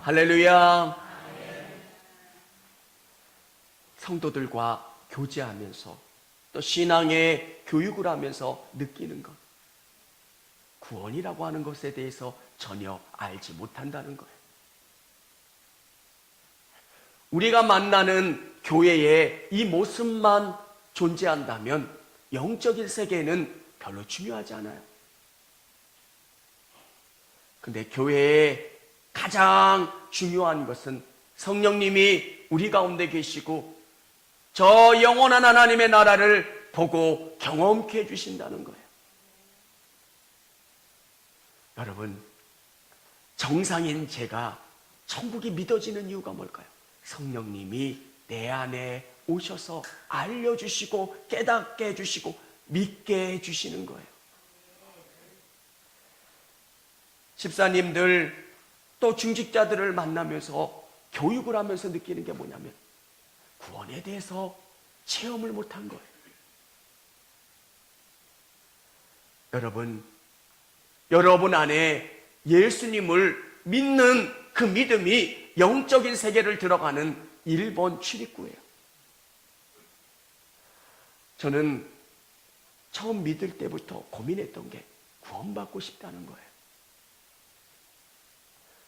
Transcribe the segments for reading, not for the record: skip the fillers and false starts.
할렐루야. 성도들과 교제하면서 또 신앙의 교육을 하면서 느끼는 것, 구원이라고 하는 것에 대해서 전혀 알지 못한다는 거예요. 우리가 만나는 교회에 이 모습만 존재한다면 영적인 세계는 별로 중요하지 않아요. 근데 교회에 가장 중요한 것은 성령님이 우리 가운데 계시고 저 영원한 하나님의 나라를 보고 경험케 해주신다는 거예요. 여러분, 정상인 제가 천국이 믿어지는 이유가 뭘까요? 성령님이 내 안에 오셔서 알려주시고 깨닫게 해주시고 믿게 해주시는 거예요. 집사님들 또 중직자들을 만나면서 교육을 하면서 느끼는 게 뭐냐면 구원에 대해서 체험을 못한 거예요. 여러분 안에 예수님을 믿는 그 믿음이 영적인 세계를 들어가는 1번 출입구예요. 저는 처음 믿을 때부터 고민했던 게 구원받고 싶다는 거예요.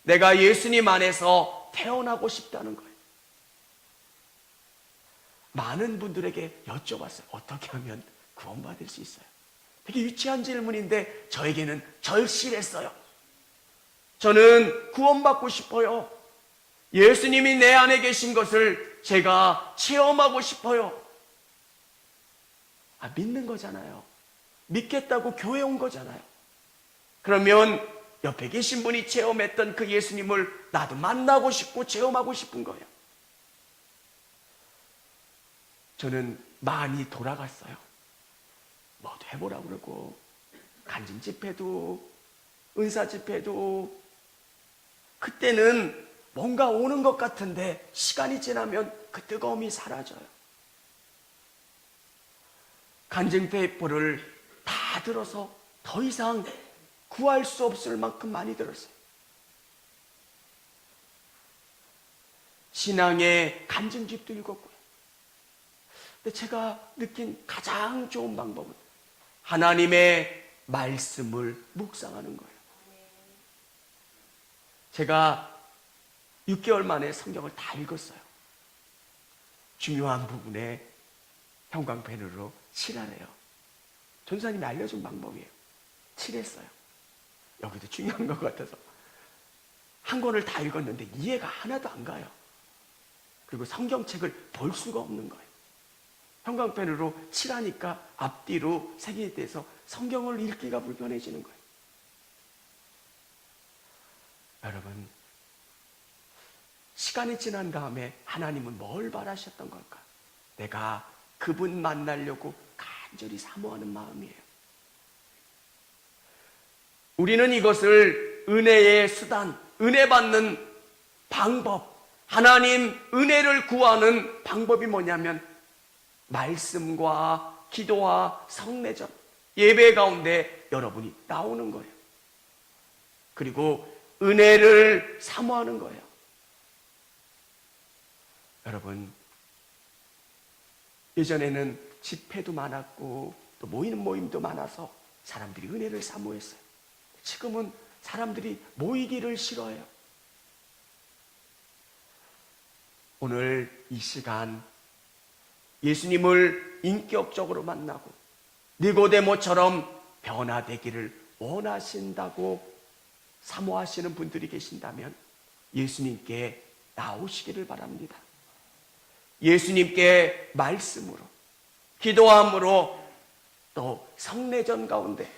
내가 예수님 안에서 태어나고 싶다는 거예요. 많은 분들에게 여쭤봤어요. 어떻게 하면 구원받을 수 있어요? 되게 유치한 질문인데 저에게는 절실했어요. 저는 구원받고 싶어요. 예수님이 내 안에 계신 것을 제가 체험하고 싶어요. 믿는 거잖아요. 믿겠다고 교회 온 거잖아요. 그러면 옆에 계신 분이 체험했던 그 예수님을 나도 만나고 싶고 체험하고 싶은 거예요. 저는 많이 돌아갔어요. 뭐도 해보라고 그러고 간증 집회도 은사 집회도 그때는 뭔가 오는 것 같은데 시간이 지나면 그 뜨거움이 사라져요. 간증 테이프를 다 들어서 더 이상 구할 수 없을 만큼 많이 들었어요. 신앙의 간증집도 읽었고요. 근데 제가 느낀 가장 좋은 방법은 하나님의 말씀을 묵상하는 거예요. 제가 6개월 만에 성경을 다 읽었어요. 중요한 부분에 형광펜으로 칠하래요. 전사님이 알려준 방법이에요. 칠했어요. 여기도 중요한 것 같아서 한 권을 다 읽었는데 이해가 하나도 안 가요. 그리고 성경책을 볼 수가 없는 거예요. 형광펜으로 칠하니까 앞뒤로 색이 돼서 성경을 읽기가 불편해지는 거예요. 여러분, 시간이 지난 다음에 하나님은 뭘 바라셨던 걸까? 내가 그분 만나려고 간절히 사모하는 마음이에요. 우리는 이것을 은혜의 수단, 은혜 받는 방법, 하나님 은혜를 구하는 방법이 뭐냐면 말씀과 기도와 성례전, 예배 가운데 여러분이 나오는 거예요. 그리고 은혜를 사모하는 거예요. 여러분, 예전에는 집회도 많았고 또 모이는 모임도 많아서 사람들이 은혜를 사모했어요. 지금은 사람들이 모이기를 싫어해요. 오늘 이 시간 예수님을 인격적으로 만나고 니고데모처럼 변화되기를 원하신다고 사모하시는 분들이 계신다면 예수님께 나오시기를 바랍니다. 예수님께 말씀으로, 기도함으로, 또 성례전 가운데,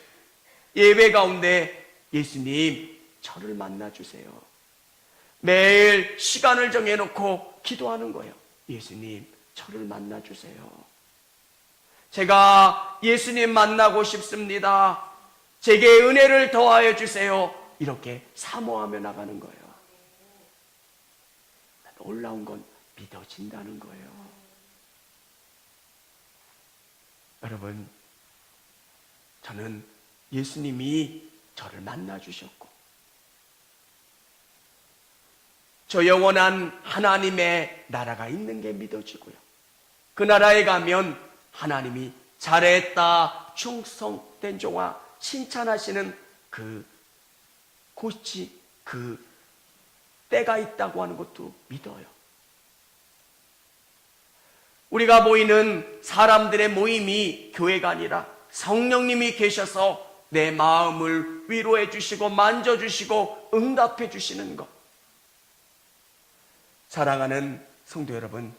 예배 가운데 예수님 저를 만나주세요. 매일 시간을 정해놓고 기도하는 거예요. 예수님 저를 만나주세요. 제가 예수님 만나고 싶습니다. 제게 은혜를 더하여 주세요. 이렇게 사모하며 나가는 거예요. 놀라운 건 믿어진다는 거예요. 여러분, 저는 예수님이 저를 만나 주셨고 저 영원한 하나님의 나라가 있는 게 믿어지고요. 그 나라에 가면 하나님이 잘했다, 충성된 종아, 칭찬하시는 그 곳이, 그 때가 있다고 하는 것도 믿어요. 우리가 모이는 사람들의 모임이 교회가 아니라 성령님이 계셔서 내 마음을 위로해 주시고 만져주시고 응답해 주시는 것. 사랑하는 성도 여러분,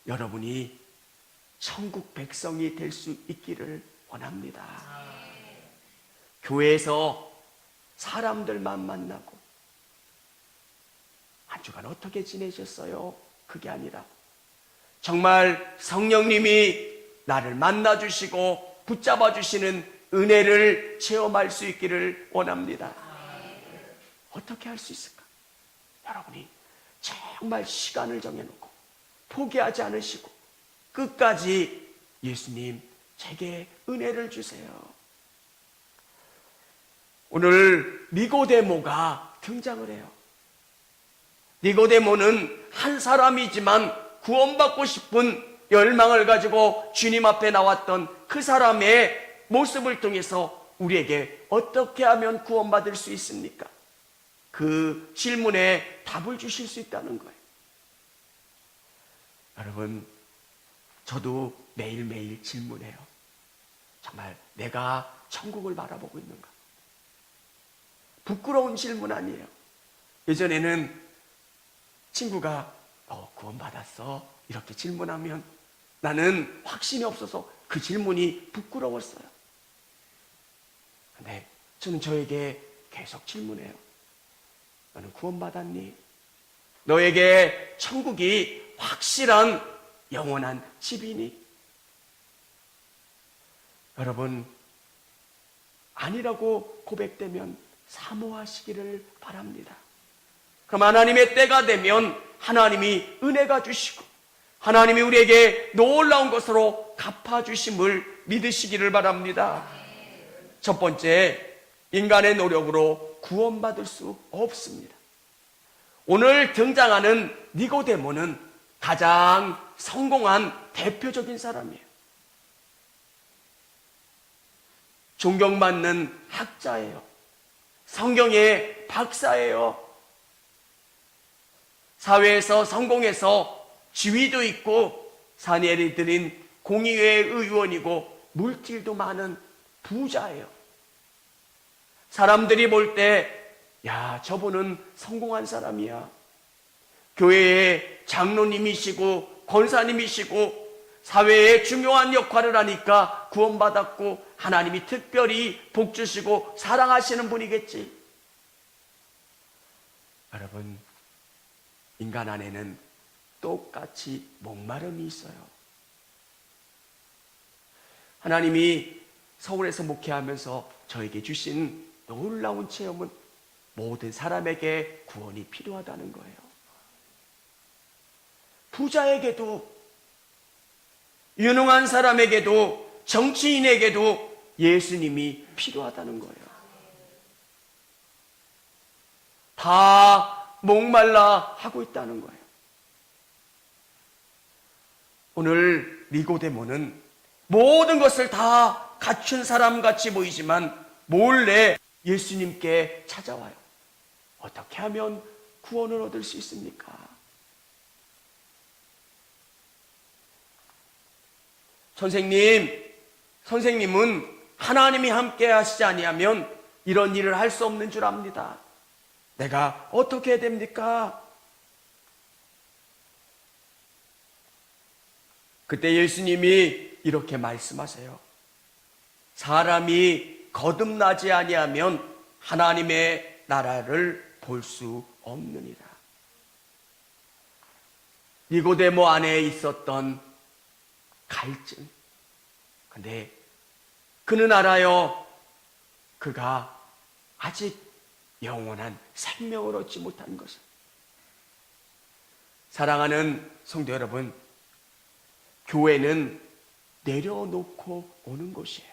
여러분이 천국 백성이 될 수 있기를 원합니다. 교회에서 사람들만 만나고 한 주간 어떻게 지내셨어요? 그게 아니라 정말 성령님이 나를 만나주시고 붙잡아주시는 은혜를 체험할 수 있기를 원합니다. 어떻게 할 수 있을까? 여러분이 정말 시간을 정해놓고 포기하지 않으시고 끝까지 예수님 제게 은혜를 주세요. 오늘 니고데모가 등장을 해요. 니고데모는 한 사람이지만 구원받고 싶은 열망을 가지고 주님 앞에 나왔던 그 사람의 모습을 통해서 우리에게 어떻게 하면 구원받을 수 있습니까? 그 질문에 답을 주실 수 있다는 거예요. 여러분, 저도 매일매일 질문해요. 정말 내가 천국을 바라보고 있는가? 부끄러운 질문 아니에요. 예전에는 친구가 구원받았어? 이렇게 질문하면 나는 확신이 없어서 그 질문이 부끄러웠어요. 근데 저는 저에게 계속 질문해요. 너는 구원받았니? 너에게 천국이 확실한 영원한 집이니? 여러분, 아니라고 고백되면 사모하시기를 바랍니다. 그럼 하나님의 때가 되면 하나님이 은혜가 주시고 하나님이 우리에게 놀라운 것으로 갚아주심을 믿으시기를 바랍니다. 첫 번째, 인간의 노력으로 구원받을 수 없습니다. 오늘 등장하는 니고데모는 가장 성공한 대표적인 사람이에요. 존경받는 학자예요. 성경의 박사예요. 사회에서 성공해서 지위도 있고 사내를 들인 공의회 의원이고 물질도 많은 부자예요. 사람들이 볼 때 야, 저분은 성공한 사람이야. 교회의 장로님이시고 권사님이시고 사회에 중요한 역할을 하니까 구원받았고 하나님이 특별히 복 주시고 사랑하시는 분이겠지. 여러분, 인간 안에는 똑같이 목마름이 있어요. 하나님이 서울에서 목회하면서 저에게 주신 놀라운 체험은 모든 사람에게 구원이 필요하다는 거예요. 부자에게도, 유능한 사람에게도, 정치인에게도 예수님이 필요하다는 거예요. 다 목말라 하고 있다는 거예요. 오늘 니고데모는 모든 것을 다 갖춘 사람 같이 보이지만 몰래 예수님께 찾아와요. 어떻게 하면 구원을 얻을 수 있습니까? 선생님은 하나님이 함께 하시지 아니하면 이런 일을 할 수 없는 줄 압니다. 내가 어떻게 해야 됩니까? 그때 예수님이 이렇게 말씀하세요. 사람이 거듭나지 아니하면 하나님의 나라를 볼 수 없느니라. 니고데모 안에 있었던 갈증. 근데 그는 알아요. 그가 아직 영원한 생명을 얻지 못한 것을. 사랑하는 성도 여러분, 교회는 내려놓고 오는 곳이에요.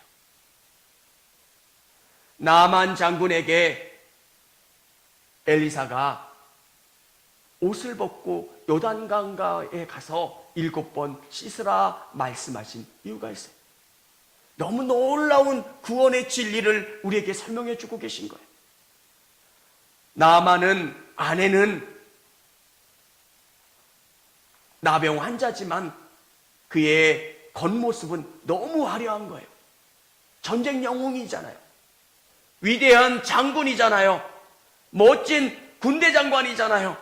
나만 장군에게 엘리사가 옷을 벗고 요단강가에 가서 7번 씻으라 말씀하신 이유가 있어요. 너무 놀라운 구원의 진리를 우리에게 설명해 주고 계신 거예요. 나만은 아내는 나병 환자지만 그의 겉모습은 너무 화려한 거예요. 전쟁 영웅이잖아요. 위대한 장군이잖아요. 멋진 군대 장관이잖아요.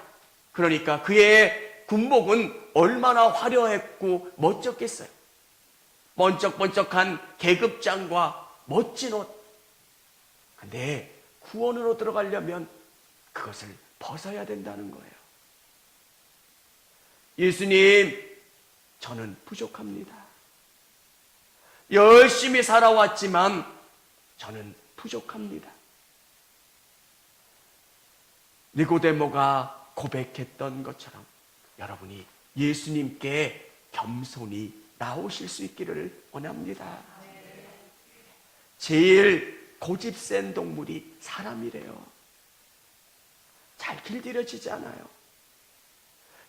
그러니까 그의 군복은 얼마나 화려했고 멋졌겠어요. 번쩍번쩍한 계급장과 멋진 옷. 근데 구원으로 들어가려면 그것을 벗어야 된다는 거예요. 예수님, 저는 부족합니다. 열심히 살아왔지만 저는 부족합니다. 니고데모가 고백했던 것처럼 여러분이 예수님께 겸손히 나오실 수 있기를 원합니다. 제일 고집센 동물이 사람이래요. 잘 길들여지지 않아요.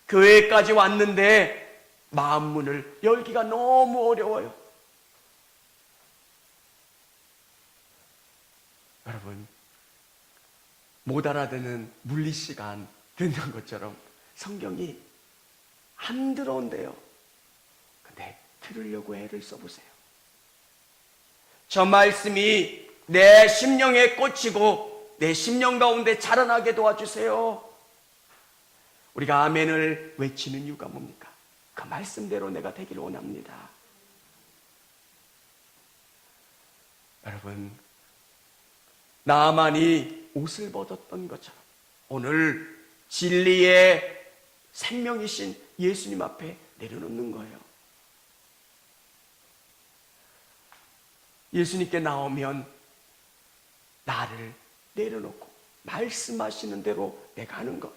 교회까지 왔는데 마음 문을 열기가 너무 어려워요. 여러분, 못 알아듣는 물리시간 듣는 것처럼 성경이 안 들어온대요. 근데 들으려고 애를 써보세요. 저 말씀이 내 심령에 꽂히고 내 심령 가운데 자라나게 도와주세요. 우리가 아멘을 외치는 이유가 뭡니까? 그 말씀대로 내가 되기를 원합니다. 여러분, 나만이 옷을 벗었던 것처럼 오늘 진리의 생명이신 예수님 앞에 내려놓는 거예요. 예수님께 나오면 나를 내려놓고 말씀하시는 대로 내가 하는 것.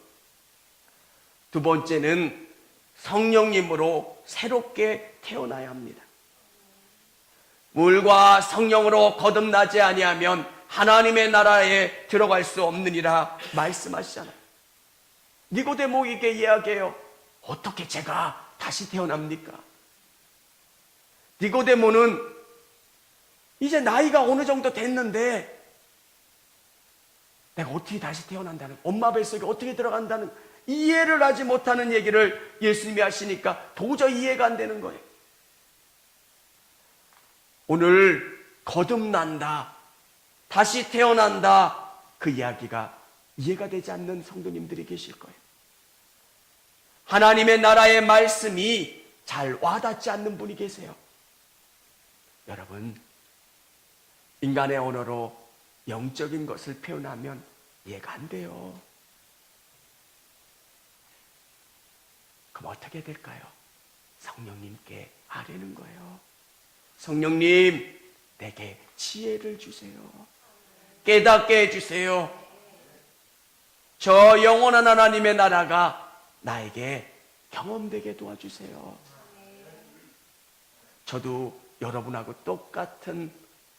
두 번째는 성령님으로 새롭게 태어나야 합니다. 물과 성령으로 거듭나지 아니하면 하나님의 나라에 들어갈 수 없느니라 말씀하시잖아요. 니고데모에게 이야기해요. 어떻게 제가 다시 태어납니까? 니고데모는 이제 나이가 어느 정도 됐는데 내가 어떻게 다시 태어난다는, 엄마 뱃속에 어떻게 들어간다는 이해를 하지 못하는 얘기를 예수님이 하시니까 도저히 이해가 안 되는 거예요. 오늘 거듭난다, 다시 태어난다, 그 이야기가 이해가 되지 않는 성도님들이 계실 거예요. 하나님의 나라의 말씀이 잘 와닿지 않는 분이 계세요. 여러분, 인간의 언어로 영적인 것을 표현하면 이해가 안 돼요. 그럼 어떻게 될까요? 성령님께 아뢰는 거예요. 성령님, 내게 지혜를 주세요. 깨닫게 해주세요. 저 영원한 하나님의 나라가 나에게 경험되게 도와주세요. 저도 여러분하고 똑같은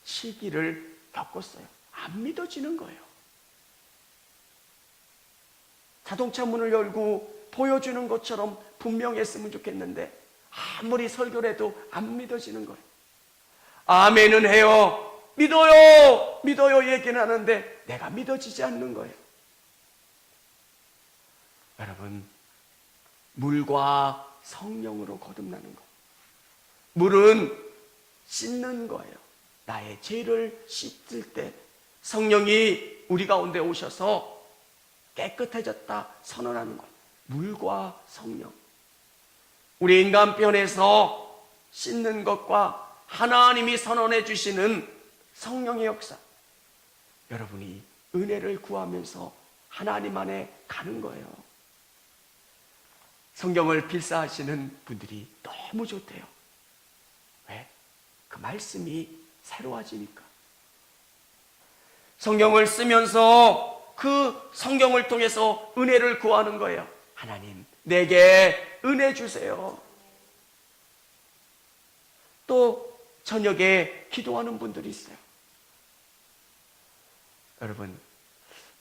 시기를 겪었어요. 안 믿어지는 거예요. 자동차 문을 열고 보여주는 것처럼 분명했으면 좋겠는데 아무리 설교를 해도 안 믿어지는 거예요. 아멘은 해요. 믿어요. 믿어요 얘기는 하는데 내가 믿어지지 않는 거예요. 여러분, 물과 성령으로 거듭나는 거. 물은 씻는 거예요. 나의 죄를 씻을 때 성령이 우리 가운데 오셔서 깨끗해졌다 선언하는 것. 물과 성령. 우리 인간편에서 씻는 것과 하나님이 선언해 주시는 성령의 역사. 여러분이 은혜를 구하면서 하나님 안에 가는 거예요. 성경을 필사하시는 분들이 너무 좋대요. 왜? 그 말씀이 새로워지니까. 성경을 쓰면서 그 성경을 통해서 은혜를 구하는 거예요. 하나님, 내게 은혜 주세요. 또 저녁에 기도하는 분들이 있어요. 여러분,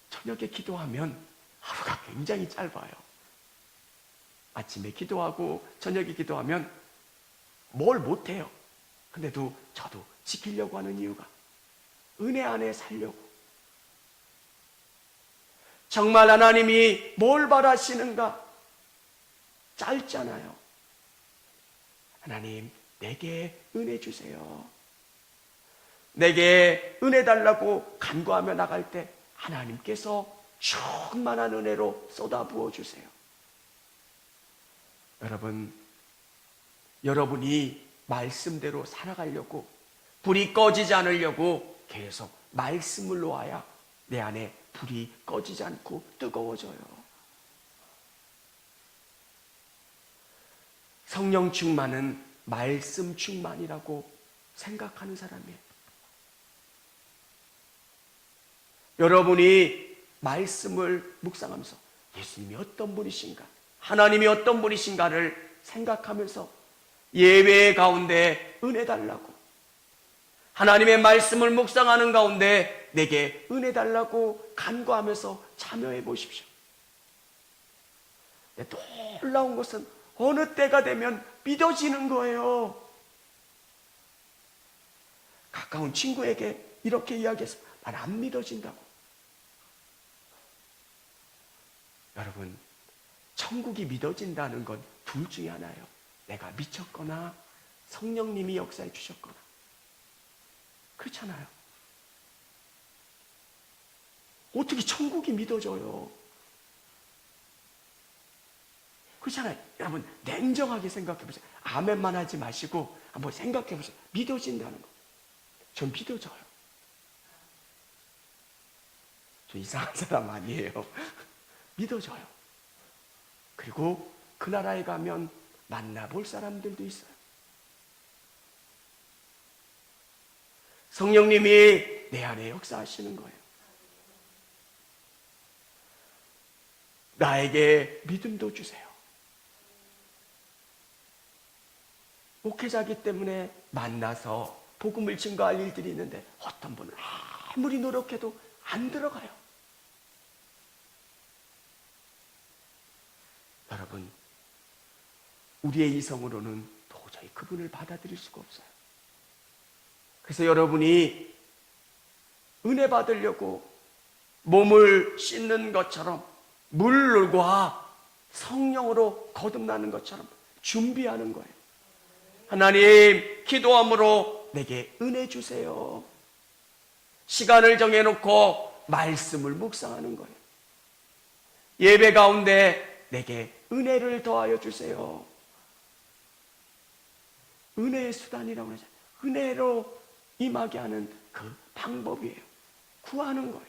저녁에 기도하면 하루가 굉장히 짧아요. 아침에 기도하고 저녁에 기도하면 뭘 못해요. 근데도 저도 지키려고 하는 이유가 은혜 안에 살려고. 정말 하나님이 뭘 바라시는가? 짧잖아요. 하나님, 내게 은혜 주세요. 내게 은혜 달라고 간구하며 나갈 때 하나님께서 충만한 은혜로 쏟아부어 주세요. 여러분이 말씀대로 살아가려고, 불이 꺼지지 않으려고 계속 말씀을 놓아야 내 안에 불이 꺼지지 않고 뜨거워져요. 성령 충만은 말씀 충만이라고 생각하는 사람이에요. 여러분이 말씀을 묵상하면서 예수님이 어떤 분이신가, 하나님이 어떤 분이신가를 생각하면서 예배 가운데 은혜 달라고, 하나님의 말씀을 묵상하는 가운데 내게 은혜 달라고 간구하면서 참여해 보십시오. 놀라운 것은 어느 때가 되면 믿어지는 거예요. 가까운 친구에게 이렇게 이야기했습니다. 난 안 믿어진다고. 여러분, 천국이 믿어진다는 건 둘 중에 하나예요. 내가 미쳤거나 성령님이 역사해 주셨거나. 그렇잖아요. 어떻게 천국이 믿어져요? 그렇잖아요. 여러분, 냉정하게 생각해 보세요. 아멘만 하지 마시고 한번 생각해 보세요. 믿어진다는 거. 전 믿어져요. 저 이상한 사람 아니에요. 믿어져요. 그리고 그 나라에 가면 만나볼 사람들도 있어요. 성령님이 내 안에 역사하시는 거예요. 나에게 믿음도 주세요. 목회자기 때문에 만나서 복음을 증거할 일들이 있는데 어떤 분은 아무리 노력해도 안 들어가요. 여러분, 우리의 이성으로는 도저히 그분을 받아들일 수가 없어요. 그래서 여러분이 은혜 받으려고 몸을 씻는 것처럼 물과 성령으로 거듭나는 것처럼 준비하는 거예요. 하나님, 기도함으로 내게 은혜 주세요. 시간을 정해놓고 말씀을 묵상하는 거예요. 예배 가운데 내게 은혜를 더하여 주세요. 은혜의 수단이라고 그러잖아요. 은혜로 임하게 하는 그 방법이에요. 구하는 거예요.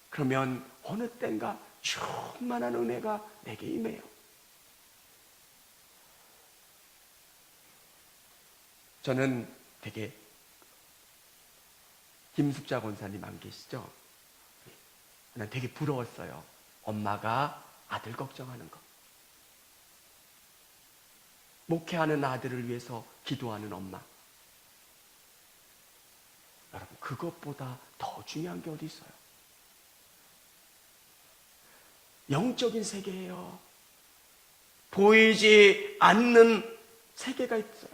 그러면 어느 땐가 충만한 은혜가 내게 임해요. 저는 되게 김숙자 권사님 안 계시죠? 난 되게 부러웠어요. 엄마가 아들 걱정하는 거. 목회하는 아들을 위해서 기도하는 엄마. 여러분, 그것보다 더 중요한 게 어디 있어요? 영적인 세계예요. 보이지 않는 세계가 있어요.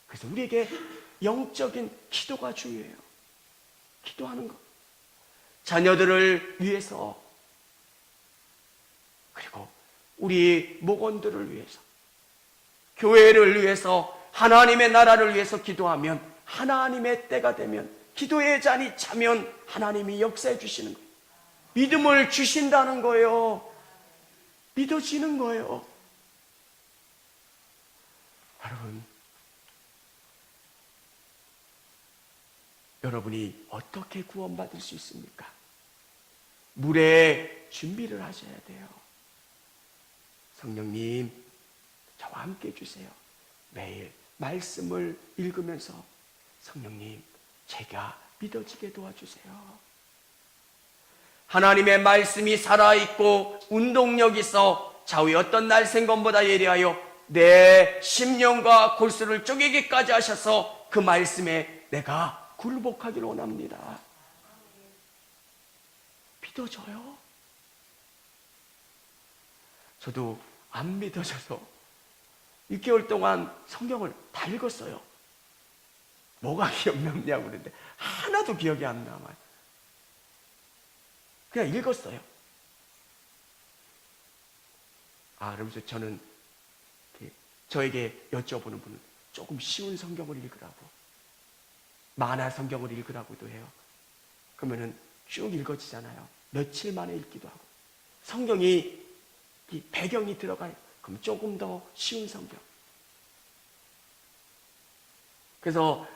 그래서 우리에게 영적인 기도가 중요해요. 기도하는 것. 자녀들을 위해서, 그리고 우리 목원들을 위해서, 교회를 위해서, 하나님의 나라를 위해서 기도하면 하나님의 때가 되면, 기도의 잔이 차면 하나님이 역사해 주시는 거예요. 믿음을 주신다는 거예요. 믿어지는 거예요. 여러분이 어떻게 구원받을 수 있습니까? 물의 준비를 하셔야 돼요. 성령님, 저와 함께 해주세요. 매일 말씀을 읽으면서 성령님, 제가 믿어지게 도와주세요. 하나님의 말씀이 살아있고 운동력 있어 좌우의 어떤 날생검보다 예리하여 내 심령과 골수를 쪼개기까지 하셔서 그 말씀에 내가 굴복하기를 원합니다. 믿어져요? 저도 안 믿어져서 6개월 동안 성경을 다 읽었어요. 뭐가 기억남냐고 그러는데 하나도 기억이 안 남아요. 그냥 읽었어요. 그러면서 저는 저에게 여쭤보는 분은 조금 쉬운 성경을 읽으라고, 만화 성경을 읽으라고도 해요. 그러면은 쭉 읽어지잖아요. 며칠 만에 읽기도 하고. 성경이 이 배경이 들어가요. 그럼 조금 더 쉬운 성경. 그래서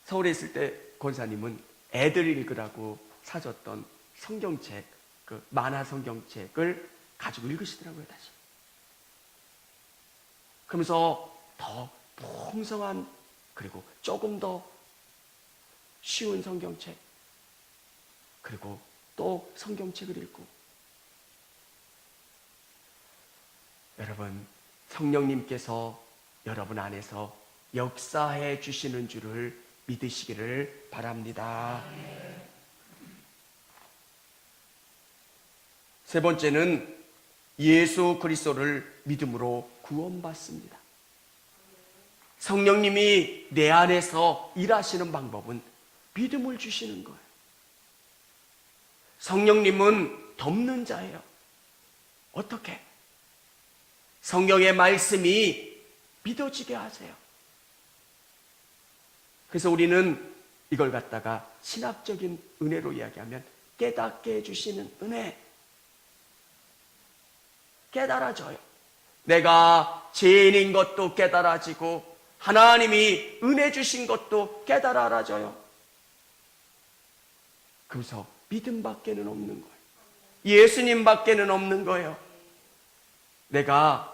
서울에 있을 때 권사님은 애들 읽으라고 사줬던 성경책, 그 만화 성경책을 가지고 읽으시더라고요, 다시. 그러면서 더 풍성한, 그리고 조금 더 쉬운 성경책, 그리고 또 성경책을 읽고. 여러분, 성령님께서 여러분 안에서 역사해 주시는 줄을 믿으시기를 바랍니다. 세 번째는 예수 그리스도를 믿음으로 구원받습니다. 성령님이 내 안에서 일하시는 방법은 믿음을 주시는 거예요. 성령님은 돕는 자예요. 어떻게? 성경의 말씀이 믿어지게 하세요. 그래서 우리는 이걸 갖다가 신학적인 은혜로 이야기하면 깨닫게 해주시는 은혜. 깨달아져요. 내가 죄인인 것도 깨달아지고 하나님이 은혜 주신 것도 깨달아 알아져요. 그래서 믿음밖에는 없는 거예요. 예수님밖에는 없는 거예요. 내가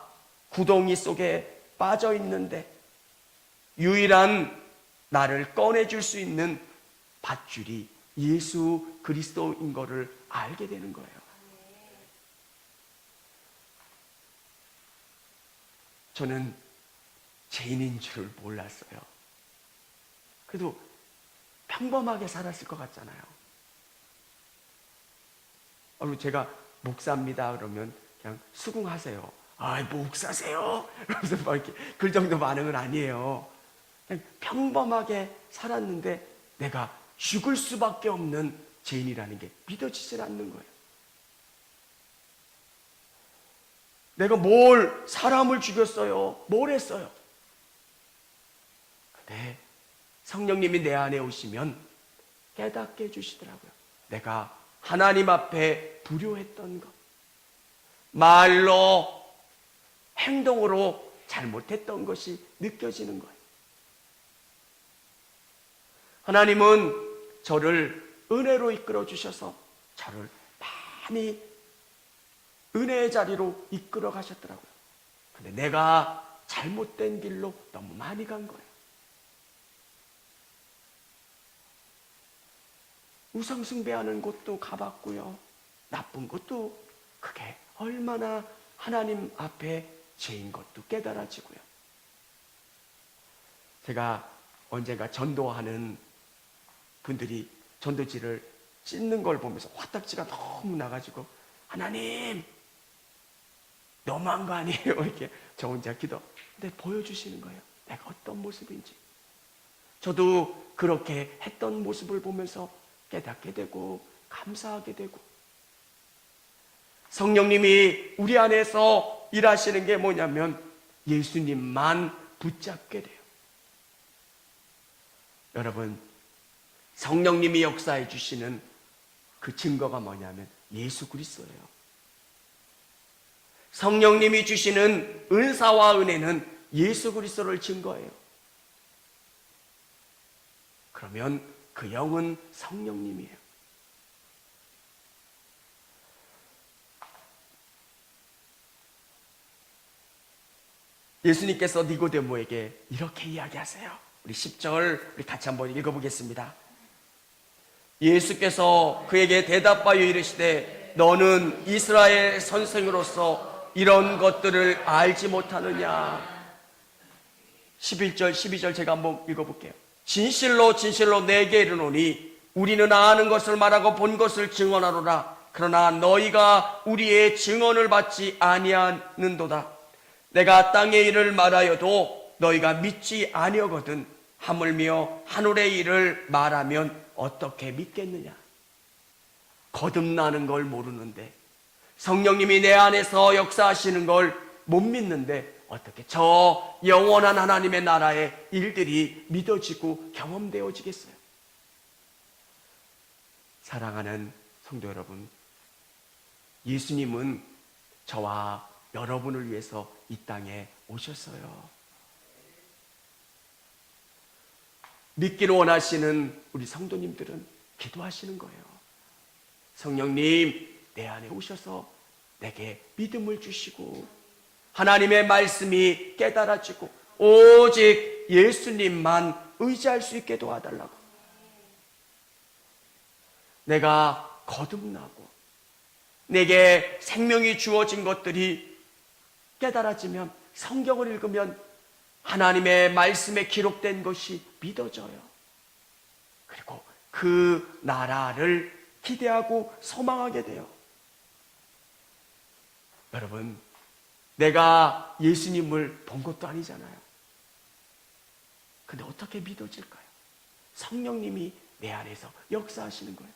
구덩이 속에 빠져 있는데 유일한 나를 꺼내줄 수 있는 밧줄이 예수 그리스도인 것을 알게 되는 거예요. 저는 죄인인 줄을 몰랐어요. 그래도 평범하게 살았을 것 같잖아요. 제가 목사입니다 그러면 그냥 수긍하세요. 목사세요? 그래서 막 이렇게 그 정도 반응은 아니에요. 그냥 평범하게 살았는데 내가 죽을 수밖에 없는 죄인이라는 게 믿어지질 않는 거예요. 내가 사람을 죽였어요? 뭘 했어요? 근데 성령님이 내 안에 오시면 깨닫게 해주시더라고요. 내가 하나님 앞에 불효했던 것, 말로, 행동으로 잘못했던 것이 느껴지는 거예요. 하나님은 저를 은혜로 이끌어 주셔서 저를 많이 은혜의 자리로 이끌어 가셨더라고요. 근데 내가 잘못된 길로 너무 많이 간 거예요. 우상숭배하는 곳도 가봤고요. 나쁜 것도 그게 얼마나 하나님 앞에 죄인 것도 깨달아지고요. 제가 언젠가 전도하는 분들이 전도지를 찢는 걸 보면서 화딱지가 너무 나가지고 하나님 너무한 거 아니에요? 이렇게 저 혼자 근데 보여주시는 거예요. 내가 어떤 모습인지. 저도 그렇게 했던 모습을 보면서 깨닫게 되고 감사하게 되고, 성령님이 우리 안에서 일하시는 게 뭐냐면 예수님만 붙잡게 돼요. 여러분, 성령님이 역사해 주시는 그 증거가 뭐냐면 예수 그리스도예요. 성령님이 주시는 은사와 은혜는 예수 그리스도를 증거해요. 그러면 그 영은 성령님이에요. 예수님께서 니고데모에게 이렇게 이야기하세요. 우리 10절 우리 같이 한번 읽어보겠습니다. 예수께서 그에게 대답하여 이르시되 너는 이스라엘 선생으로서 이런 것들을 알지 못하느냐. 11절 12절 제가 한번 읽어볼게요. 진실로 진실로 내게 이르노니 우리는 아는 것을 말하고 본 것을 증언하노라. 그러나 너희가 우리의 증언을 받지 아니하는도다. 내가 땅의 일을 말하여도 너희가 믿지 아니하거든 하물며 하늘의 일을 말하면 어떻게 믿겠느냐. 거듭나는 걸 모르는데, 성령님이 내 안에서 역사하시는 걸 못 믿는데 어떻게 저 영원한 하나님의 나라의 일들이 믿어지고 경험되어지겠어요? 사랑하는 성도 여러분, 예수님은 저와 여러분을 위해서 이 땅에 오셨어요. 믿기를 원하시는 우리 성도님들은 기도하시는 거예요. 성령님, 내 안에 오셔서 내게 믿음을 주시고 하나님의 말씀이 깨달아지고 오직 예수님만 의지할 수 있게 도와달라고. 내가 거듭나고 내게 생명이 주어진 것들이 깨달아지면, 성경을 읽으면 하나님의 말씀에 기록된 것이 믿어져요. 그리고 그 나라를 기대하고 소망하게 돼요. 여러분, 내가 예수님을 본 것도 아니잖아요. 근데 어떻게 믿어질까요? 성령님이 내 안에서 역사하시는 거예요.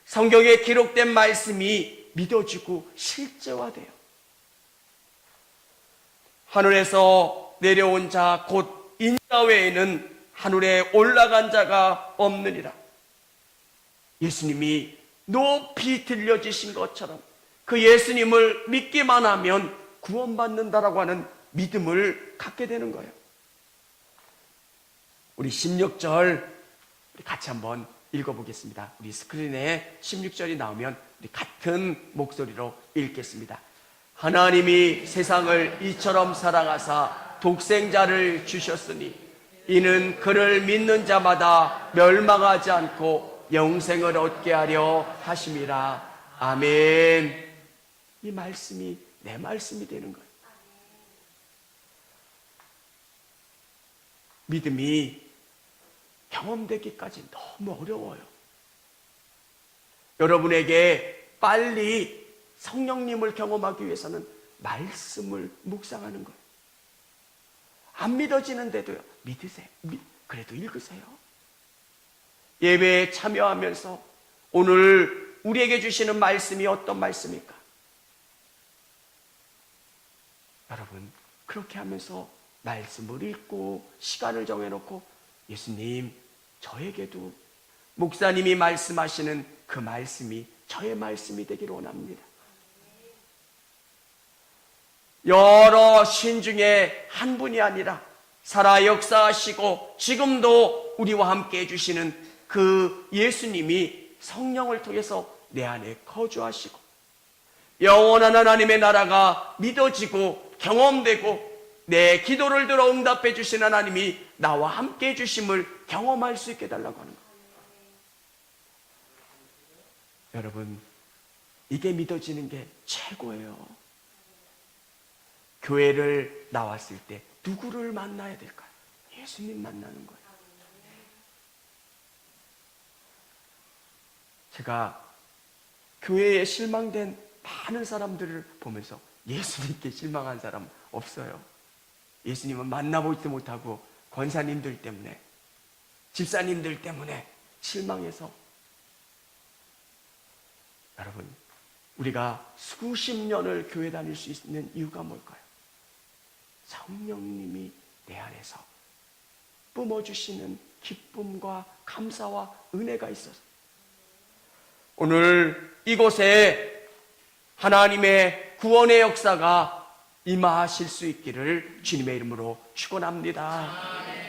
성경에 기록된 말씀이 믿어지고 실제화돼요. 하늘에서 내려온 자 곧 인자 외에는 하늘에 올라간 자가 없느니라. 예수님이 높이 들려지신 것처럼 그 예수님을 믿기만 하면 구원받는다라고 하는 믿음을 갖게 되는 거예요. 우리 16절 우리 같이 한번 읽어보겠습니다. 우리 스크린에 16절이 나오면 우리 같은 목소리로 읽겠습니다. 하나님이 세상을 이처럼 사랑하사 독생자를 주셨으니 이는 그를 믿는 자마다 멸망하지 않고 영생을 얻게 하려 하심이라. 아멘. 이 말씀이 내 말씀이 되는 거예요. 믿음이 경험되기까지 너무 어려워요. 여러분에게 빨리 성령님을 경험하기 위해서는 말씀을 묵상하는 거예요. 안 믿어지는데도요, 믿으세요. 그래도 읽으세요. 예배에 참여하면서 오늘 우리에게 주시는 말씀이 어떤 말씀일까? 여러분, 그렇게 하면서 말씀을 읽고 시간을 정해놓고, 예수님, 저에게도 목사님이 말씀하시는 그 말씀이 저의 말씀이 되기를 원합니다. 여러 신 중에 한 분이 아니라 살아 역사하시고 지금도 우리와 함께 해주시는 그 예수님이 성령을 통해서 내 안에 거주하시고 영원한 하나님의 나라가 믿어지고 경험되고 내 기도를 들어 응답해 주신 하나님이 나와 함께 해주심을 경험할 수 있게 해달라고 하는 거예요. 여러분, 이게 믿어지는 게 최고예요. 교회를 나왔을 때 누구를 만나야 될까요? 예수님 만나는 거예요. 제가 교회에 실망된 많은 사람들을 보면서 예수님께 실망한 사람 없어요. 예수님은 만나보지도 못하고 권사님들 때문에, 집사님들 때문에 실망해서. 여러분, 우리가 수십 년을 교회 다닐 수 있는 이유가 뭘까요? 성령님이 내 안에서 뿜어주시는 기쁨과 감사와 은혜가 있어서. 오늘 이곳에 하나님의 구원의 역사가 임하실 수 있기를 주님의 이름으로 축원합니다.